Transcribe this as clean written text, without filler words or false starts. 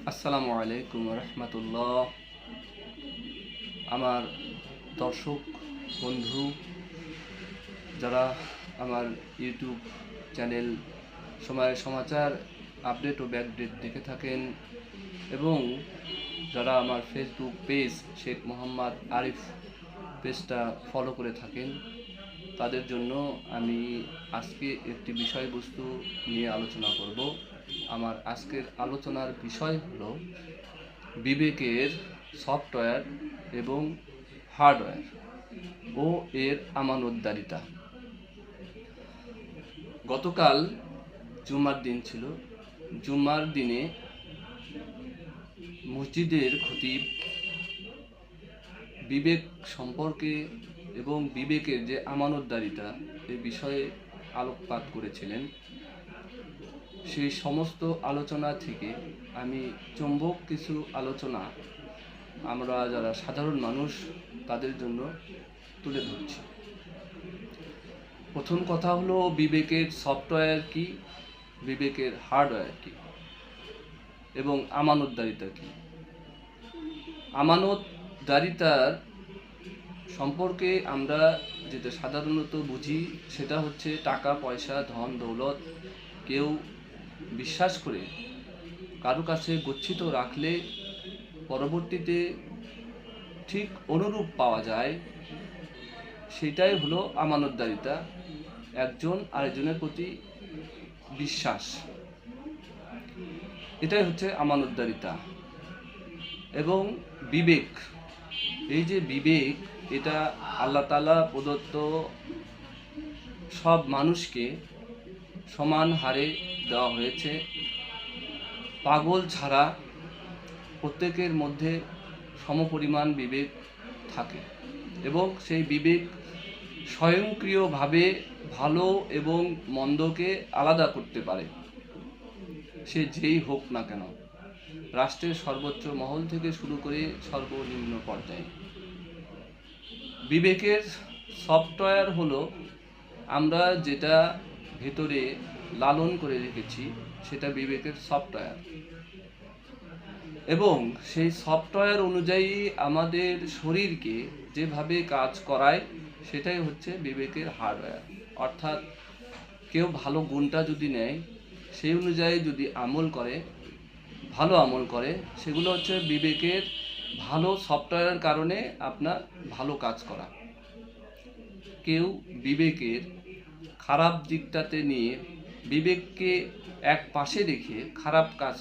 আসসালামু আলাইকুম রহমতুল্লাহ। আমার দর্শক বন্ধু যারা আমার ইউটিউব চ্যানেল সময়ের সমাচার আপডেট ও ব্যাকডেট দেখে থাকেন এবং যারা আমার ফেসবুক পেজ শেখ মোহাম্মদ আরিফ পেজটা ফলো করে থাকেন, তাদের জন্য আমি আজকে একটি বিষয়বস্তু নিয়ে আলোচনা করব। আমার আজকের আলোচনার বিষয় হলো বিবেকের সফটওয়্যার এবং হার্ডওয়্যার ও এর আমানতদারিতা। গতকাল জুমার দিন ছিল। জুমার দিনে মসজিদের খতিব বিবেক সম্পর্কে এবং বিবেকের যে আমানতদারিতা এ বিষয়ে আলোকপাত করেছিলেন। সেই সমস্ত আলোচনা থেকে আমি চুম্বক কিছু আলোচনা আমরা যারা সাধারণ মানুষ তাদের জন্য তুলে ধরছি। প্রথম কথা হলো বিবেকের সফটওয়্যার কি, বিবেকের হার্ডওয়্যার কি এবং আমানতদারিতা কি। আমানতদারিতার সম্পর্কে আমরা যেটা সাধারণত বুঝি সেটা হচ্ছে টাকা পয়সা ধন দৌলত কেউ বিশ্বাস করে কারো কাছে গচ্ছিত রাখলে পরবর্তীতে ঠিক অনুরূপ পাওয়া যায়, সেটাই হলো আমানতদারিতা, একজন আরেকজনের প্রতি বিশ্বাস। এটাই হচ্ছে আমানতদারিতা। এবং বিবেক, এই যে বিবেক, এটা আল্লাহ তাআলা প্রদত্ত, সব মানুষকে সমান হারে দেওয়া হয়েছে। পাগল ছাড়া প্রত্যেকের মধ্যে সমপরিমাণ বিবেক থাকে এবং সেই বিবেক স্বয়ংক্রিয়ভাবে ভালো এবং মন্দকে আলাদা করতে পারে, সে যেই হোক না কেন, রাষ্ট্রের সর্বোচ্চ মহল থেকে শুরু করে সর্বনিম্ন পর্যায়ে। বিবেকের সফটওয়্যার হলো আমরা যেটা ভেতরে লালন করে রেখেছি সেটা বিবেকের সফটওয়্যার, এবং সেই সফটওয়্যার অনুযায়ী আমাদের শরীরকে যেভাবে কাজ করায় সেটাই হচ্ছে বিবেকের হার্ডওয়্যার। অর্থাৎ কেউ ভালো গুণটা যদি নেয়, সেই অনুযায়ী যদি আমল করে, ভালো আমল করে, সেগুলো হচ্ছে বিবেকের ভালো সফটওয়্যারের কারণে আপনার ভালো কাজ করা। কেউ বিবেকের খারাপ দিকটাতে নিয়ে বিবেককে এক পাশে রেখে খারাপ কাজ